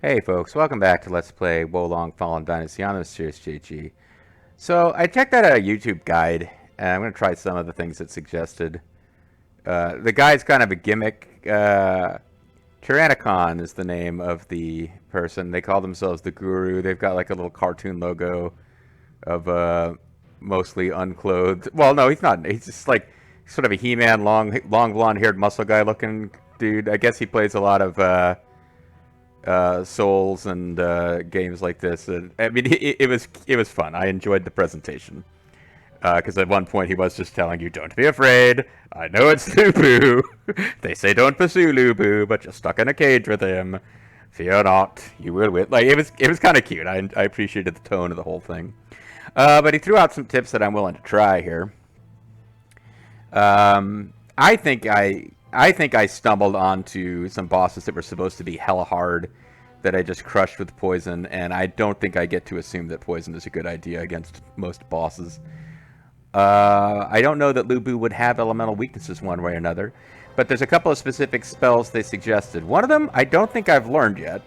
Hey folks, welcome back to Let's Play Wolong Fallen Dynasty on this Serious JG. So I checked out a YouTube guide, and I'm going to try some of the things it suggested. The guide's kind of a gimmick. Tyrannicon is the name of the person. They call themselves the Guru. They've got like a little cartoon logo of mostly unclothed. Well, no, he's not. He's just like sort of a He-Man, long blonde-haired muscle guy looking dude. I guess he plays a lot of Souls and games like this. And I mean, it was fun. I enjoyed the presentation because at one point he was just telling you, "Don't be afraid. I know it's Lubu. They say don't pursue Lubu, but you're stuck in a cage with him. Fear not, you will win." Like it was kind of cute. I appreciated the tone of the whole thing. But he threw out some tips that I'm willing to try here. I think I stumbled onto some bosses that were supposed to be hella hard that I just crushed with poison, and I don't think I get to assume that poison is a good idea against most bosses. I don't know that Lubu would have elemental weaknesses one way or another, but there's a couple of specific spells they suggested. One of them I don't think I've learned yet,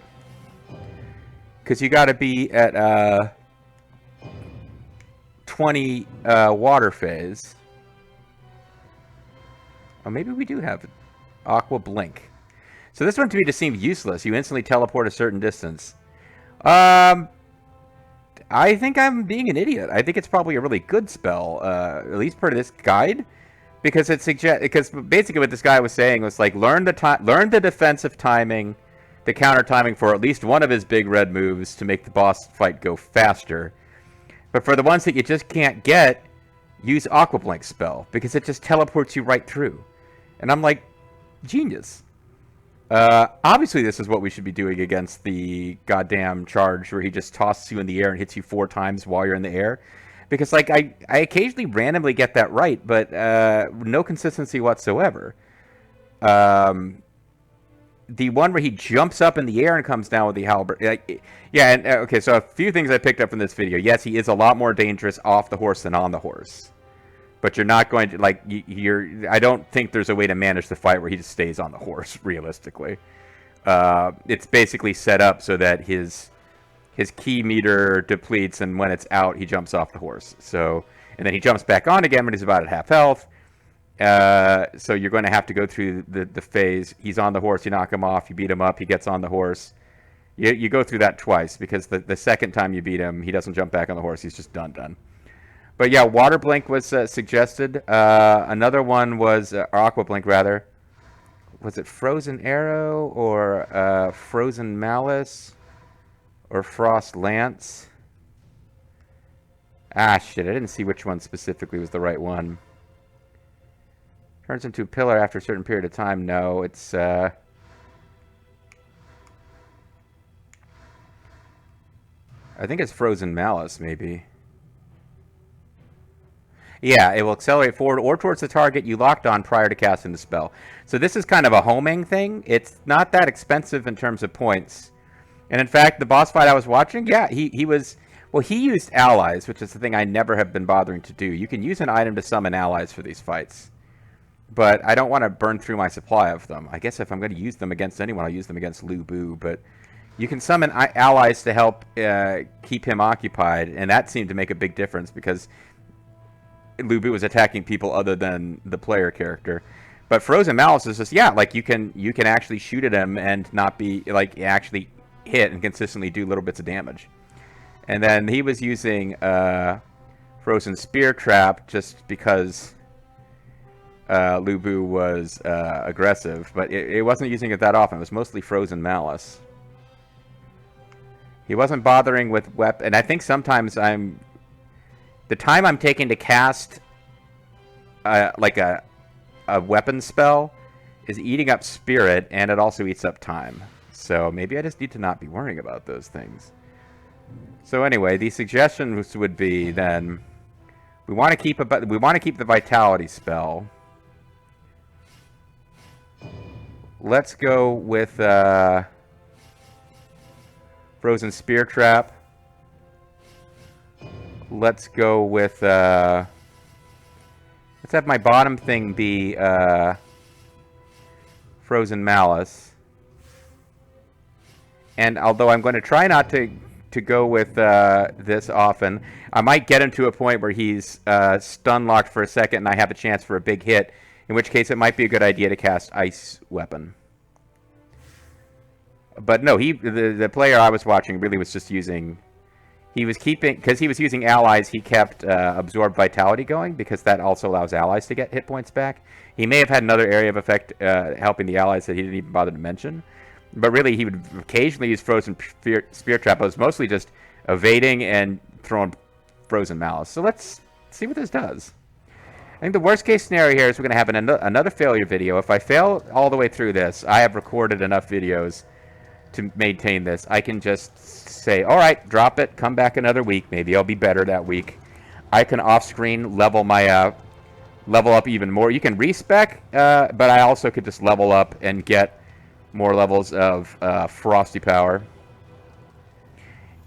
because you got to be at 20 water phase. Oh, maybe we do have Aqua Blink. So this one to me just seemed useless. You instantly teleport a certain distance. I think I'm being an idiot. I think it's probably a really good spell, at least per this guide, because because basically what this guy was saying was like learn the defensive timing, the counter timing for at least one of his big red moves to make the boss fight go faster. But for the ones that you just can't get, use Aqua Blink spell because it just teleports you right through. And I'm like, genius. Obviously, this is what we should be doing against the goddamn charge where he just tosses you in the air and hits you 4 times while you're in the air. Because, like, I occasionally randomly get that right, but no consistency whatsoever. The one where he jumps up in the air and comes down with the halberd. Yeah, and okay, so a few things I picked up from this video. Yes, he is a lot more dangerous off the horse than on the horse. But you're not going to, like, I don't think there's a way to manage the fight where he just stays on the horse, realistically. It's basically set up so that his key meter depletes, and when it's out, he jumps off the horse. So, and then he jumps back on again when he's about at half health. So you're going to have to go through the phase. He's on the horse, you knock him off, you beat him up, he gets on the horse. You go through that twice, because the second time you beat him, he doesn't jump back on the horse, he's just done. But yeah, Water Blink was suggested. Another one was, or Aqua Blink rather. Was it Frozen Arrow or Frozen Malice or Frost Lance? Ah, shit, I didn't see which one specifically was the right one. Turns into a pillar after a certain period of time. No, it's... I think it's Frozen Malice, maybe. Yeah, it will accelerate forward or towards the target you locked on prior to casting the spell. So this is kind of a homing thing. It's not that expensive in terms of points. And in fact, the boss fight I was watching, yeah, he was... Well, he used allies, which is the thing I never have been bothering to do. You can use an item to summon allies for these fights. But I don't want to burn through my supply of them. I guess if I'm going to use them against anyone, I'll use them against Lubu. But you can summon allies to help keep him occupied. And that seemed to make a big difference because Lubu was attacking people other than the player character. But Frozen Malice is just, yeah, like you can actually shoot at him and not be, like, actually hit and consistently do little bits of damage. And then he was using Frozen Spear Trap just because Lubu was aggressive. But it wasn't using it that often. It was mostly Frozen Malice. He wasn't bothering with weapon. And I think sometimes the time I'm taking to cast like a weapon spell is eating up spirit, and it also eats up time. So maybe I just need to not be worrying about those things. So anyway, the suggestions would be then we want to keep the vitality spell. Let's go with Frozen Spear Trap. Let's go with, let's have my bottom thing be Frozen Malice. And although I'm going to try not to go with this often, I might get him to a point where he's stun locked for a second and I have a chance for a big hit, in which case it might be a good idea to cast Ice Weapon. But no, the player I was watching really was just using... He was keeping... Because he was using allies, he kept Absorb Vitality going, because that also allows allies to get hit points back. He may have had another area of effect helping the allies that he didn't even bother to mention. But really, he would occasionally use Frozen Spear Trap. It was mostly just evading and throwing Frozen Malice. So let's see what this does. I think the worst case scenario here is we're going to have another failure video. If I fail all the way through this, I have recorded enough videos to maintain this. I can just say, all right, drop it, come back another week. Maybe I'll be better that week. I can off-screen level my level up even more. You can respec, but I also could just level up and get more levels of Frosty Power.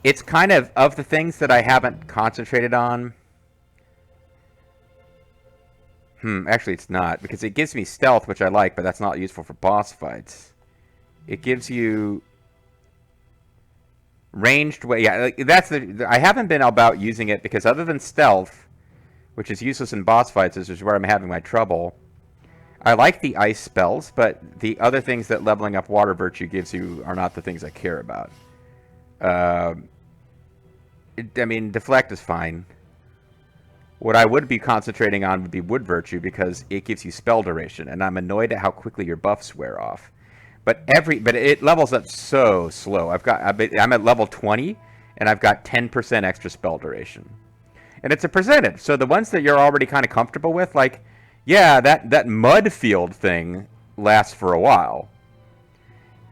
It's kind of the things that I haven't concentrated on. Actually it's not, because it gives me stealth, which I like, but that's not useful for boss fights. It gives you ranged way. Yeah, that's I haven't been about using it because other than stealth, which is useless in boss fights, is where I'm having my trouble. I like the ice spells, but the other things that leveling up Water Virtue gives you are not the things I care about. I mean, Deflect is fine. What I would be concentrating on would be Wood Virtue, because it gives you spell duration, and I'm annoyed at how quickly your buffs wear off. But it levels up so slow. I'm at level 20, and I've got 10% extra spell duration. And it's a percentage, so the ones that you're already kind of comfortable with, like... Yeah, that mud field thing lasts for a while.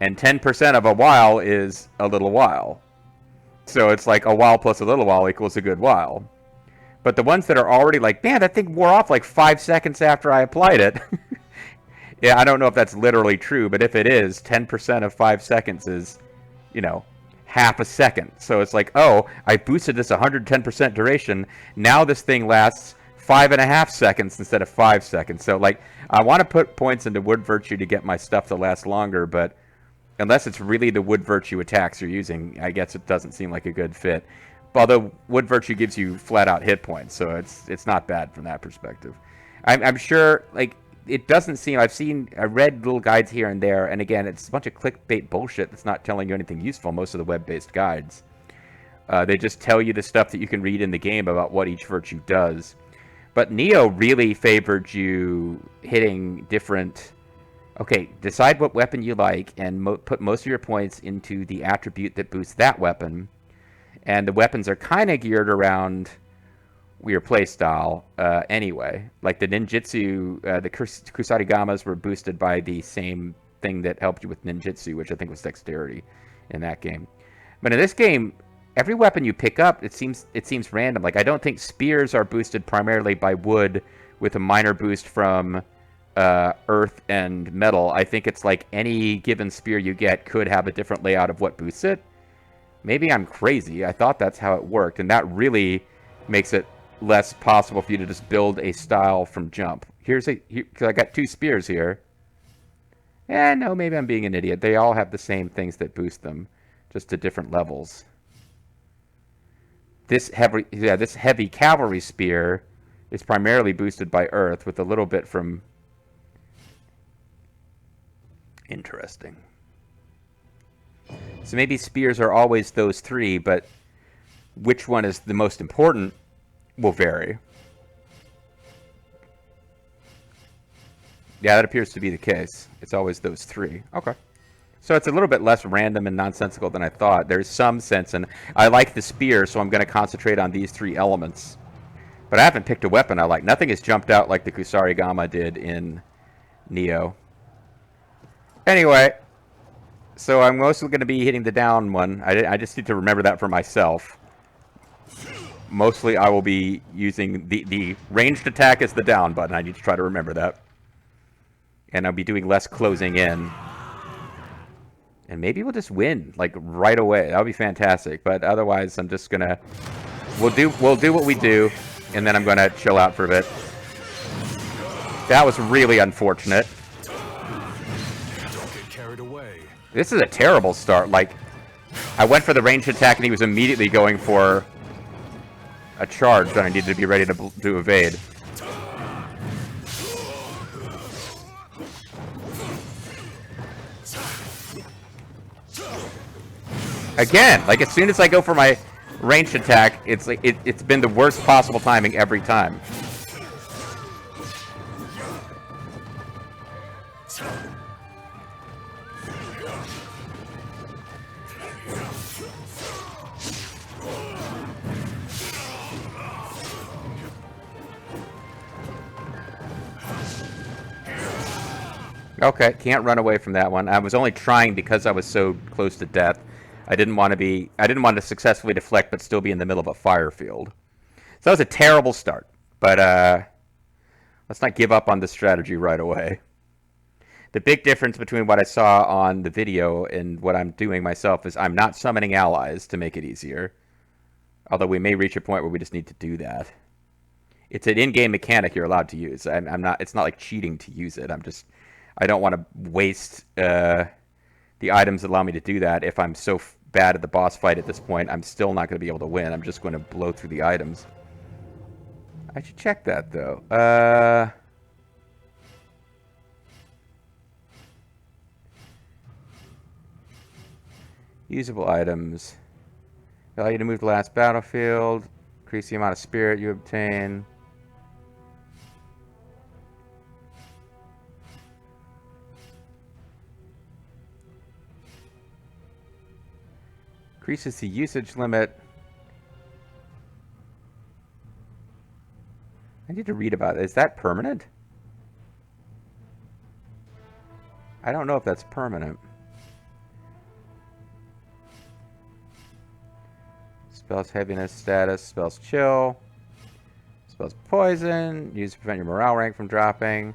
And 10% of a while is a little while. So it's like a while plus a little while equals a good while. But the ones that are already like, man, that thing wore off like 5 seconds after I applied it. Yeah, I don't know if that's literally true, but if it is, 10% of 5 seconds is, you know, half a second. So it's like, oh, I boosted this 110% duration. Now this thing lasts 5.5 seconds instead of 5 seconds. So, like, I want to put points into Wood Virtue to get my stuff to last longer, but unless it's really the Wood Virtue attacks you're using, I guess it doesn't seem like a good fit. Although Wood Virtue gives you flat-out hit points, so it's not bad from that perspective. I'm sure, like, it doesn't seem... I read little guides here and there, and again, it's a bunch of clickbait bullshit that's not telling you anything useful, most of the web-based guides. They just tell you the stuff that you can read in the game about what each virtue does. But Neo really favored you hitting different... Okay, decide what weapon you like and put most of your points into the attribute that boosts that weapon. And the weapons are kind of geared around your playstyle anyway. Like the ninjutsu, the Kusarigamas were boosted by the same thing that helped you with ninjutsu, which I think was dexterity in that game. But in this game... Every weapon you pick up, it seems random. Like, I don't think spears are boosted primarily by wood with a minor boost from earth and metal. I think it's like any given spear you get could have a different layout of what boosts it. Maybe I'm crazy. I thought that's how it worked, and that really makes it less possible for you to just build a style from jump. Because I got 2 spears here. No, maybe I'm being an idiot. They all have the same things that boost them, just to different levels. This heavy cavalry spear is primarily boosted by earth, with a little bit from... Interesting. So maybe spears are always those 3, but which one is the most important will vary. Yeah, that appears to be the case. It's always those 3. Okay. So it's a little bit less random and nonsensical than I thought. There's some sense, and I like the spear, so I'm going to concentrate on these 3 elements. But I haven't picked a weapon I like. Nothing has jumped out like the Kusarigama did in Neo. Anyway, so I'm mostly going to be hitting the down one. I just need to remember that for myself. Mostly I will be using the ranged attack as the down button. I need to try to remember that. And I'll be doing less closing in. And maybe we'll just win, like, right away. That would be fantastic. But otherwise, I'm just gonna... We'll do what we do, and then I'm gonna chill out for a bit. That was really unfortunate. Don't get carried away. This is a terrible start. Like, I went for the ranged attack, and he was immediately going for a charge that I needed to be ready to evade. Again, like as soon as I go for my ranged attack, it's like it's been the worst possible timing every time. Okay, can't run away from that one. I was only trying because I was so close to death. I didn't want to successfully deflect, but still be in the middle of a fire field. So that was a terrible start. But let's not give up on this strategy right away. The big difference between what I saw on the video and what I'm doing myself is I'm not summoning allies to make it easier. Although we may reach a point where we just need to do that. It's an in-game mechanic you're allowed to use. I'm not. It's not like cheating to use it. I don't want to waste the items that allow me to do that. If I'm so bad at the boss fight at this point, I'm still not going to be able to win. I'm just going to blow through the items. I should check that, though. Usable items. Allow you to move to the last battlefield. Increase the amount of spirit you obtain. Increases the usage limit. I need to read about it. Is that permanent? I don't know if that's permanent. Spells heaviness status. Spells chill. Spells poison. Used to prevent your morale rank from dropping.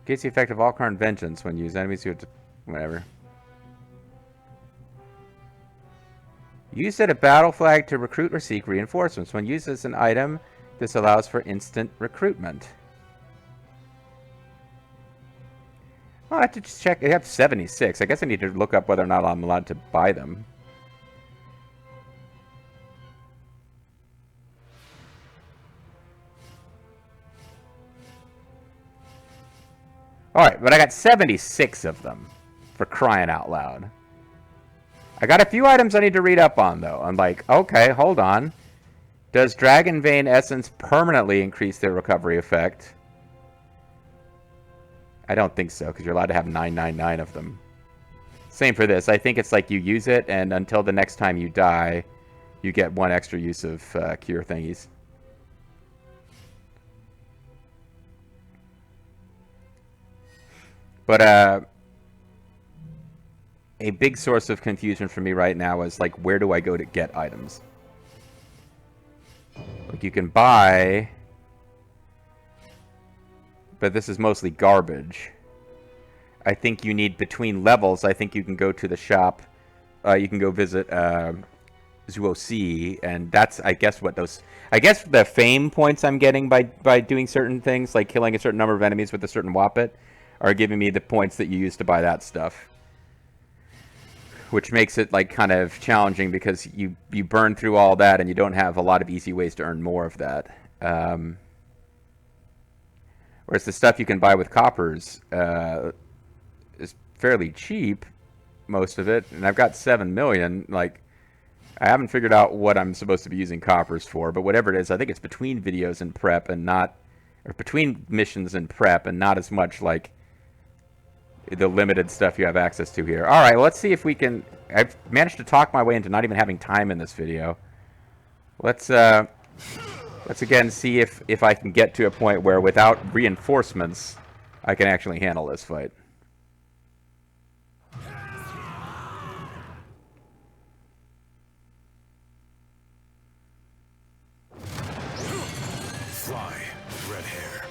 Gains the effect of all current vengeance when used. Enemies who have to... whatever. Used at a battle flag to recruit or seek reinforcements. When used as an item, this allows for instant recruitment. Oh, I have to just check. I have 76. I guess I need to look up whether or not I'm allowed to buy them. Alright, but I got 76 of them, for crying out loud. I got a few items I need to read up on, though. I'm like, okay, hold on. Does Dragon Vein Essence permanently increase their recovery effect? I don't think so, because you're allowed to have 999 of them. Same for this. I think it's like you use it, and until the next time you die, you get one extra use of cure thingies. But a big source of confusion for me right now is like, where do I go to get items? Like, you can buy, but this is mostly garbage. I think you need between levels. I think you can go to the shop. You can go visit Zuo-C, and that's, I guess, what those... I guess the fame points I'm getting by doing certain things, like killing a certain number of enemies with a certain Wappet, are giving me the points that you use to buy that stuff. Which makes it, like, kind of challenging because you burn through all that and you don't have a lot of easy ways to earn more of that. Whereas the stuff you can buy with coppers is fairly cheap, most of it. And I've got 7 million. Like, I haven't figured out what I'm supposed to be using coppers for, but whatever it is, I think it's between videos and prep and not... or between missions and prep and not as much like the limited stuff you have access to here. Alright, well, let's see if we can... I've managed to talk my way into not even having time in this video. Let's again see if I can get to a point where without reinforcements, I can actually handle this fight. Fly, red hair.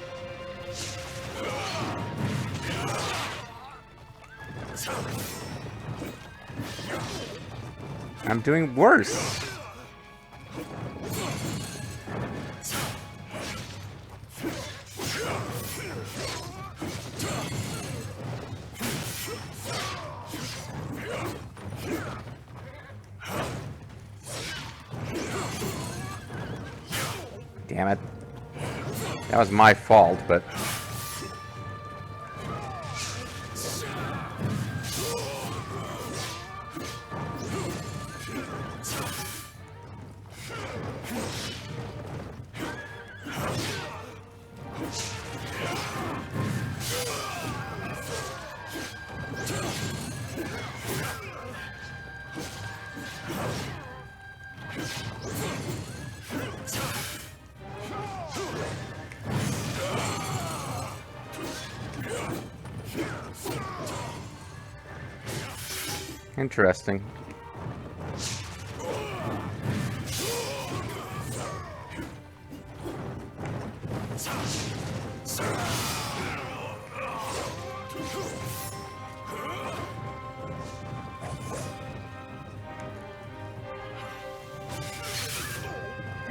I'm doing worse. Damn it. That was my fault, but... Interesting.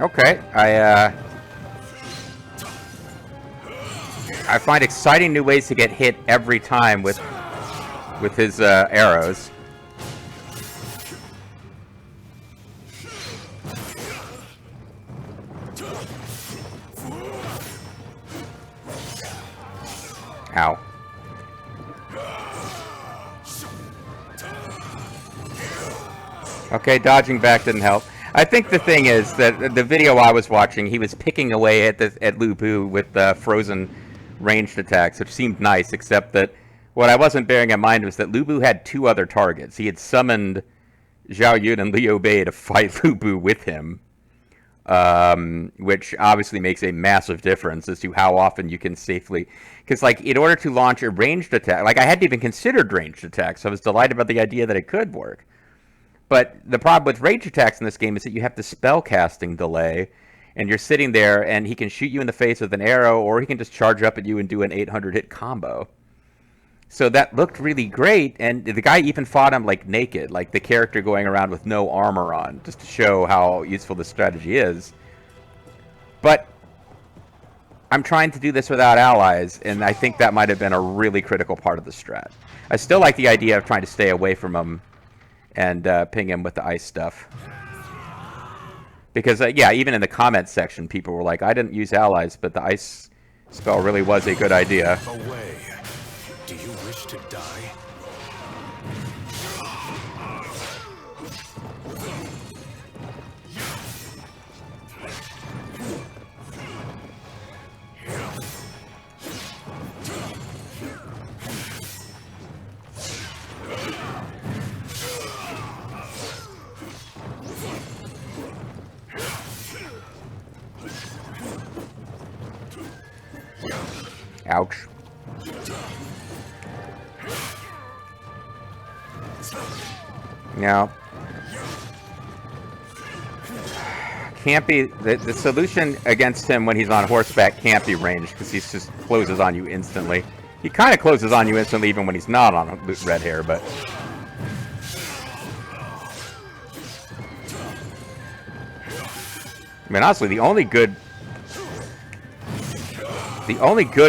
Okay, I find exciting new ways to get hit every time with his arrows. Ow. Okay, dodging back didn't help. I think the thing is that the video I was watching, he was picking away at Lu Bu with frozen ranged attacks, which seemed nice, except that what I wasn't bearing in mind was that Lu Bu had two other targets. He had summoned Zhao Yun and Liu Bei to fight Lu Bu with him, which obviously makes a massive difference as to how often you can safely... Because, like, in order to launch a ranged attack... Like, I hadn't even considered ranged attacks, so I was delighted about the idea that it could work. But the problem with ranged attacks in this game is that you have the spell casting delay, and you're sitting there, and he can shoot you in the face with an arrow, or he can just charge up at you and do an 800-hit combo. So that looked really great, and the guy even fought him, like, naked, like the character going around with no armor on, just to show how useful this strategy is. But I'm trying to do this without allies, and I think that might have been a really critical part of the strat. I still like the idea of trying to stay away from him and ping him with the ice stuff. Because, yeah, even in the comments section, people were like, I didn't use allies, but the ice spell really was a good idea. Away. Do you wish to die? Ouch. Now, can't be the solution against him when he's on horseback can't be ranged because he just closes on you instantly. He kind of closes on you instantly even when he's not on red hair, but I mean, honestly, the only good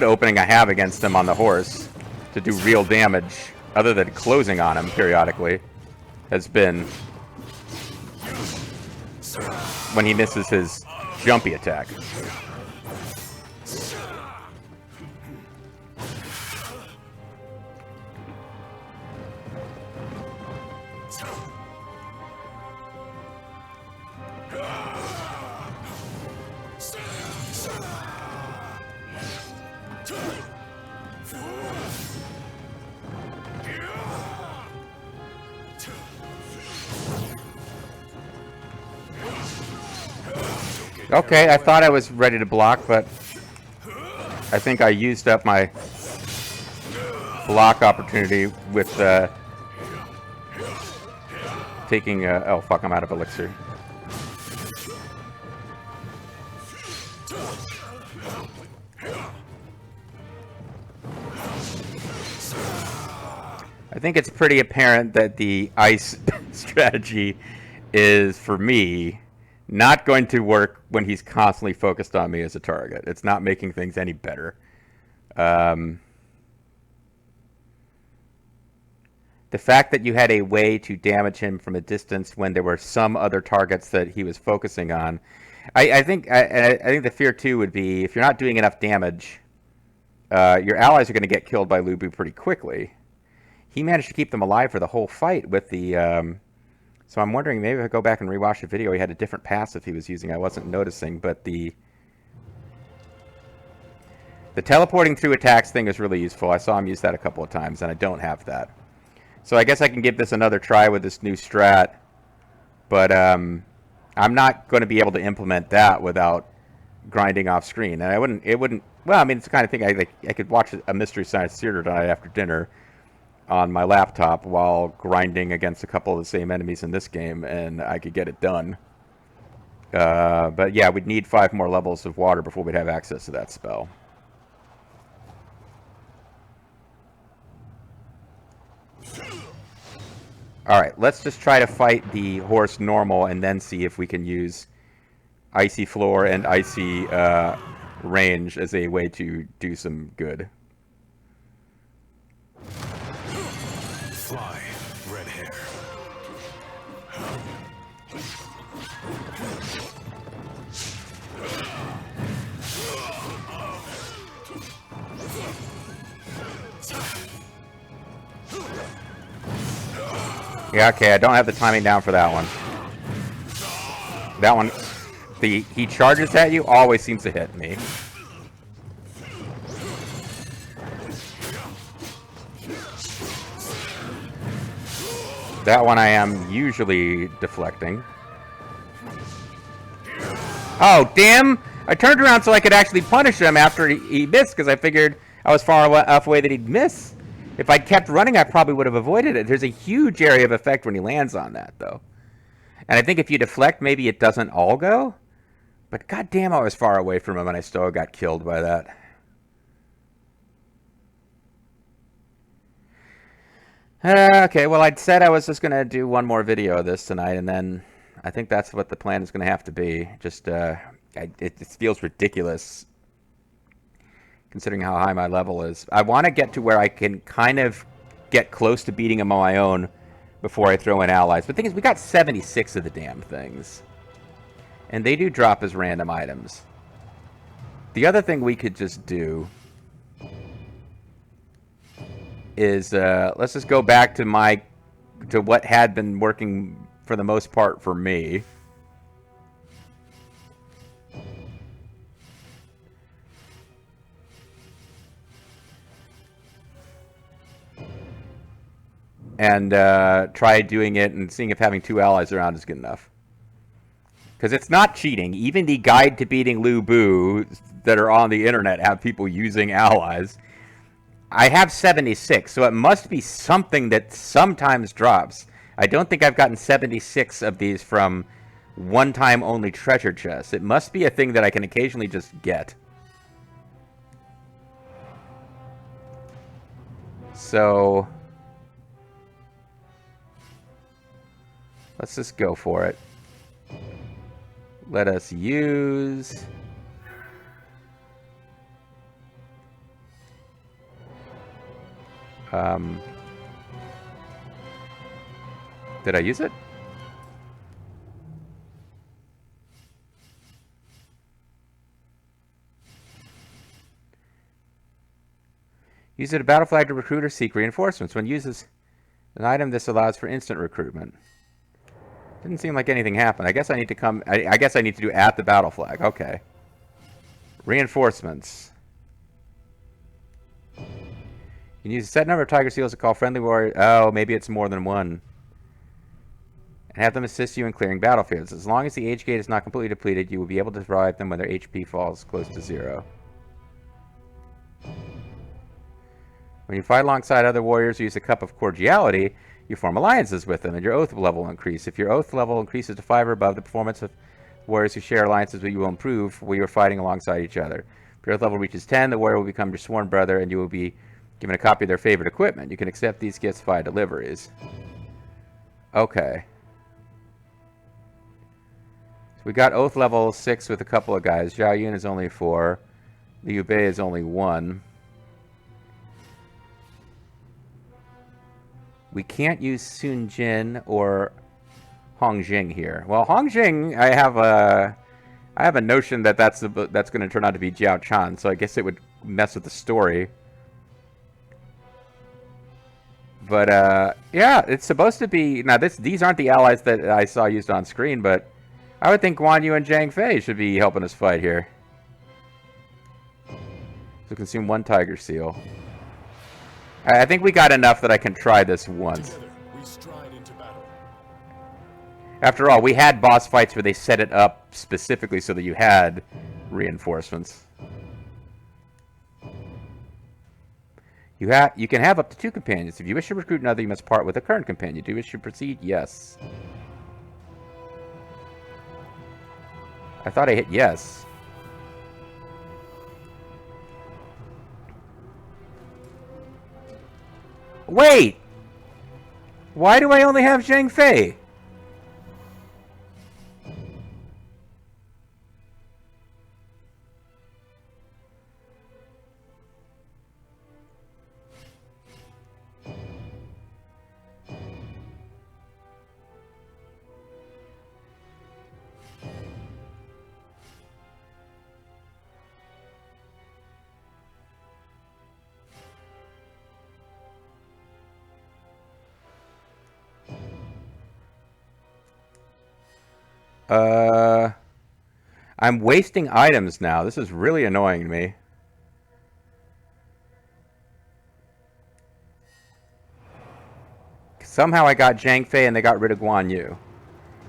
opening I have against him on the horse to do real damage, other than closing on him periodically, has been when he misses his jumpy attack. Okay, I thought I was ready to block, but I think I used up my block opportunity with taking oh fuck, I'm out of elixir. I think it's pretty apparent that the ice strategy is, for me, not going to work when he's constantly focused on me as a target. It's not making things any better. the fact that you had a way to damage him from a distance when there were some other targets that he was focusing on. I think the fear too would be if you're not doing enough damage, your allies are going to get killed by Lu Bu pretty quickly. He managed to keep them alive for the whole fight with the. So I'm wondering maybe if I go back and rewatch the video, he had a different passive he was using. I wasn't noticing, but the teleporting through attacks thing is really useful. I saw him use that a couple of times, and I don't have that. So I guess I can give this another try with this new strat, but I'm not going to be able to implement that without grinding off screen. And it wouldn't. Well, I mean, it's the kind of thing I could watch a Mystery Science Theater tonight after dinner on my laptop while grinding against a couple of the same enemies in this game, and I could get it done. But yeah, we'd need 5 more levels of water before we'd have access to that spell. Alright, let's just try to fight the horse normal and then see if we can use Icy Floor and Icy Range as a way to do some good. Fly, red hair. Yeah, okay, I don't have the timing down for that one. That one, he charges at you, always seems to hit me. That one I am usually deflecting. Oh, damn! I turned around so I could actually punish him after he missed, because I figured I was far enough away that he'd miss. If I kept running, I probably would have avoided it. There's a huge area of effect when he lands on that, though. And I think if you deflect, maybe it doesn't all go. But goddamn, I was far away from him, and I still got killed by that. Okay, well, I'd said I was just going to do one more video of this tonight, and then I think that's what the plan is going to have to be. Just, it feels ridiculous, considering how high my level is. I want to get to where I can kind of get close to beating him on my own before I throw in allies. But the thing is, we got 76 of the damn things. And they do drop as random items. The other thing we could just do is, let's just go back to what had been working for the most part for me. And try doing it and seeing if having 2 allies around is good enough. Because it's not cheating. Even the guide to beating Lu Bu that are on the internet have people using allies. I have 76, so it must be something that sometimes drops. I don't think I've gotten 76 of these from one-time only treasure chests. It must be a thing that I can occasionally just get. So let's just go for it. Let us use... did I use it? Use it a battle flag to recruit or seek reinforcements. When uses an item, this allows for instant recruitment. Didn't seem like anything happened. I guess I need to come... I guess I need to do at the battle flag. Okay. Reinforcements. You can use a set number of tiger seals to call friendly warriors. Oh, maybe it's more than one. And have them assist you in clearing battlefields. As long as the age gate is not completely depleted, you will be able to revive them when their HP falls close to 0. When you fight alongside other warriors who use a cup of cordiality, you form alliances with them, and your oath level will increase. If your oath level increases to 5 or above, the performance of warriors who share alliances with you will improve while you are fighting alongside each other. If your oath level reaches 10, the warrior will become your sworn brother, and you will be given a copy of their favorite equipment. You can accept these gifts via deliveries. Okay. So we got oath level 6 with a couple of guys. Zhao Yun is only 4. Liu Bei is only 1. We can't use Sun Jin or Hong Jing here. Well, Hong Jing, I have a notion that that's going to turn out to be Jiao Chan, so I guess it would mess with the story. But yeah, it's supposed to be. Now these aren't the allies that I saw used on screen, but I would think Guan Yu and Zhang Fei should be helping us fight here. So consume 1 tiger seal. I think we got enough that I can try this once. Together, we stride into battle. After all, we had boss fights where they set it up specifically so that you had reinforcements. You can have up to 2 companions. If you wish to recruit another, you must part with a current companion. Do you wish to proceed? Yes. I thought I hit yes. Wait! Why do I only have Zhang Fei? I'm wasting items now. This is really annoying me. Somehow I got Zhang Fei and they got rid of Guan Yu.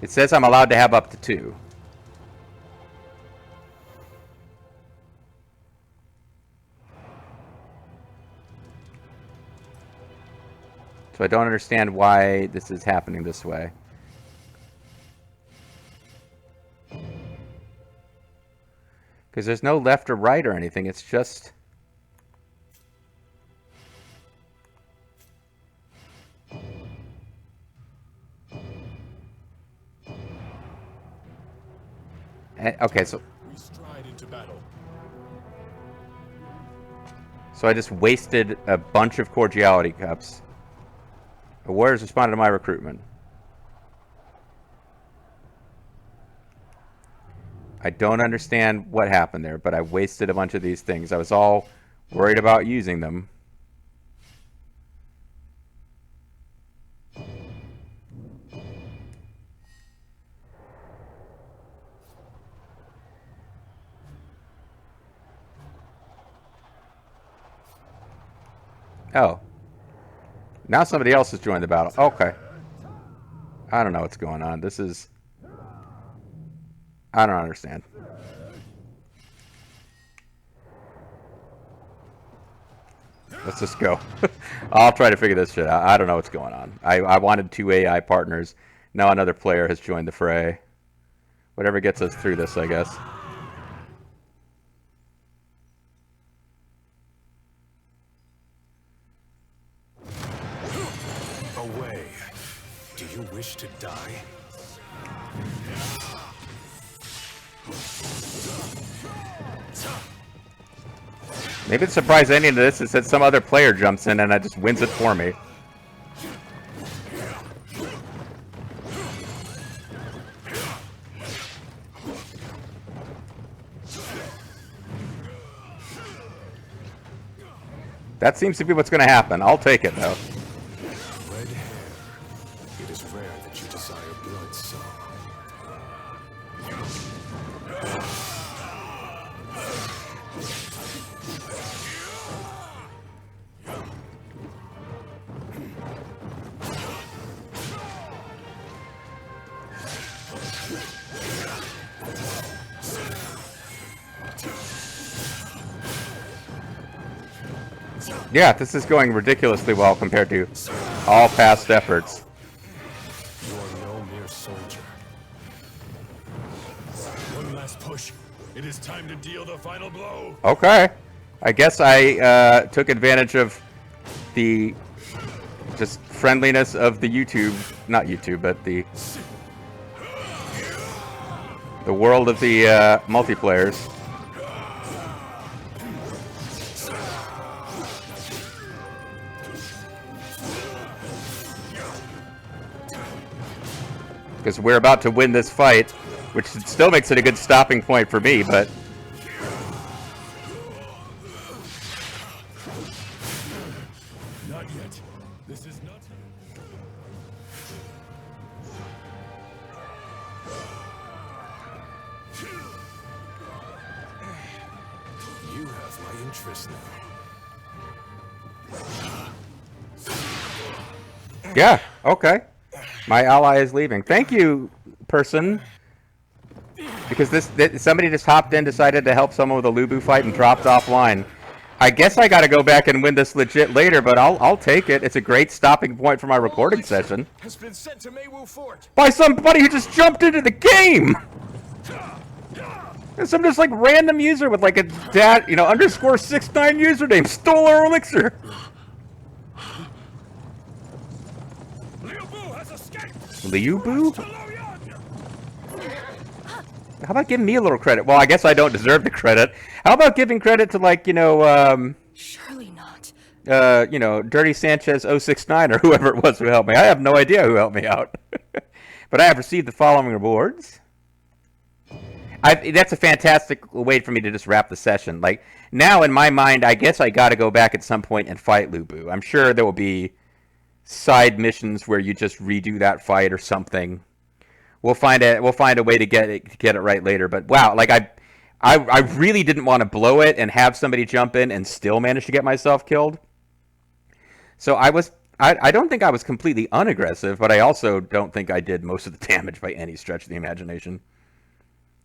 It says I'm allowed to have up to 2. So I don't understand why this is happening this way. Because there's no left or right or anything. It's just... Okay, so... We stride into battle. So I just wasted a bunch of cordiality cups. The warriors responded to my recruitment. I don't understand what happened there, but I wasted a bunch of these things. I was all worried about using them. Oh. Now somebody else has joined the battle. Okay. I don't know what's going on. This is... I don't understand. Let's just go. I'll try to figure this shit out. I don't know what's going on. I wanted 2 AI partners. Now another player has joined the fray. Whatever gets us through this, I guess. Away. Do you wish to die? Maybe the surprise ending to this is that some other player jumps in and just wins it for me. That seems to be what's going to happen. I'll take it, though. Red hair. It is rare that you desire blood so. Yeah, this is going ridiculously well compared to all past efforts. You are no mere soldier. One last push. It is time to deal the final blow. Okay. I guess I took advantage of the just friendliness of the YouTube, not YouTube, but the world of the multiplayers. because we're about to win this fight, which still makes it a good stopping point for me, but... Not yet. This is not... You have my interest now. Yeah, okay. My ally is leaving. Thank you, person. Because somebody just hopped in, decided to help someone with a Lubu fight, and dropped offline. I guess I gotta go back and win this legit later, but I'll take it. It's a great stopping point for my recording session. Has been sent to Maywu Fort. By somebody who just jumped into the game! And some just like random user with like a _69 username stole our elixir. Liu Bu? How about giving me a little credit? Well, I guess I don't deserve the credit. How about giving credit to, like, Surely not. Dirty Sanchez 069 or whoever it was who helped me. I have no idea who helped me out. But I have received the following rewards. That's a fantastic way for me to just wrap the session. Like, now in my mind, I guess I gotta go back at some point and fight Lubu. I'm sure there will be side missions where you just redo that fight or something. We'll find a way to get it right later. But wow, like I really didn't want to blow it and have somebody jump in and still manage to get myself killed. So I don't think I was completely unaggressive, but I also don't think I did most of the damage by any stretch of the imagination.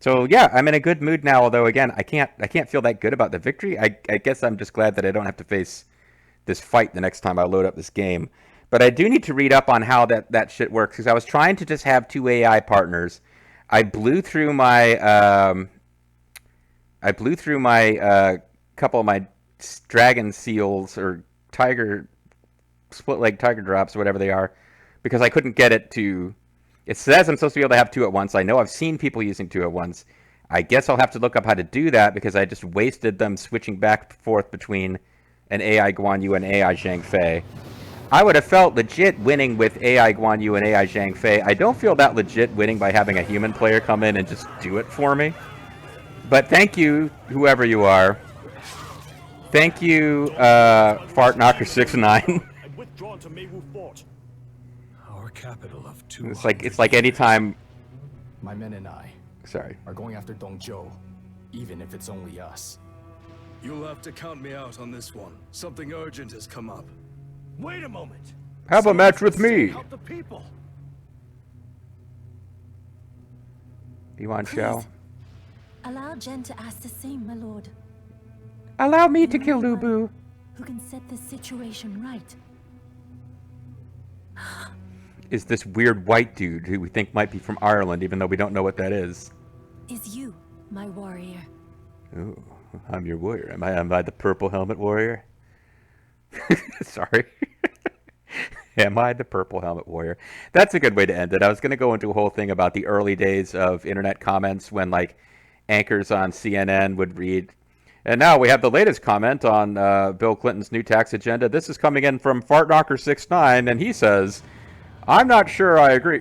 So yeah, I'm in a good mood now. Although again, I can't feel that good about the victory. I guess I'm just glad that I don't have to face this fight the next time I load up this game. But I do need to read up on how that shit works, because I was trying to just have 2 AI partners. I blew through my couple of my dragon seals or split leg tiger drops or whatever they are, because I couldn't get it to. It says I'm supposed to be able to have 2 at once. I know I've seen people using 2 at once. I guess I'll have to look up how to do that, because I just wasted them switching back and forth between an AI Guan Yu and AI Zhang Fei. I would have felt legit winning with AI Guan Yu and AI Zhang Fei. I don't feel that legit winning by having a human player come in and just do it for me. But thank you, whoever you are. Thank you, Fartknocker69. Withdrawn to Maywu Fort. Our capital of 200. It's like anytime. My men and I Sorry. are going after Dongzhou, even if it's only us. You'll have to count me out on this one. Something urgent has come up. Wait a moment. Have a match with me. Help the people. Yuan Xiao. Allow Jen to ask the same, my lord. Allow me to kill Lubu. Who can set this situation right? Is this weird white dude who we think might be from Ireland, even though we don't know what that is. Is you, my warrior. Ooh, I'm your warrior. Am I the purple helmet warrior? Sorry. Am I the purple helmet warrior? That's a good way to end it. I was going to go into a whole thing about the early days of internet comments when, like, anchors on CNN would read, and now we have the latest comment on Bill Clinton's new tax agenda. This is coming in from Fartknocker69, and he says, I'm not sure I agree.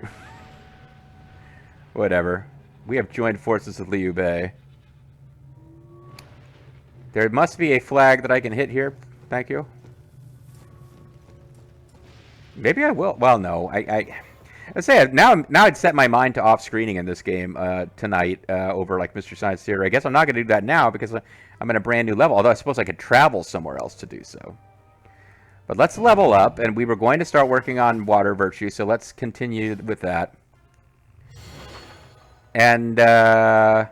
Whatever. We have joined forces with Liu Bei. There must be a flag that I can hit here. Thank you. Maybe I will. Well, no. I say now I'd set my mind to off screening in this game tonight over like Mr. Science Theater. I guess I'm not going to do that now because I'm in a brand new level. Although I suppose I could travel somewhere else to do so. But let's level up, and we were going to start working on water virtue, so let's continue with that. And I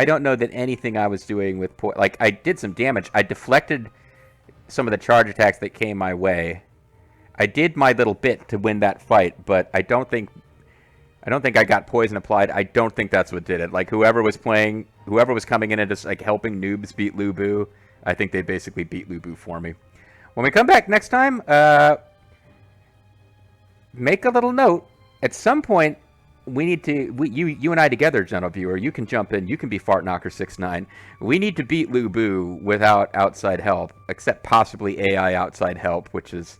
don't know that anything I was doing with like I did some damage. I deflected some of the charge attacks that came my way. I did my little bit to win that fight, but I don't think I got poison applied. I don't think that's what did it. Like whoever was coming in and just like helping noobs beat Lubu, I think they basically beat Lubu for me. When we come back next time, make a little note. At some point, we need to, you and I together, gentle viewer, you can jump in, you can be Fartknocker69. We need to beat Lubu without outside help, except possibly AI outside help, which is,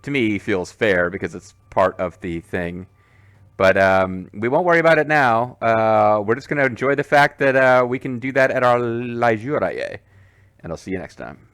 to me, feels fair because it's part of the thing. But we won't worry about it now. We're just going to enjoy the fact that we can do that at our leisure. And I'll see you next time.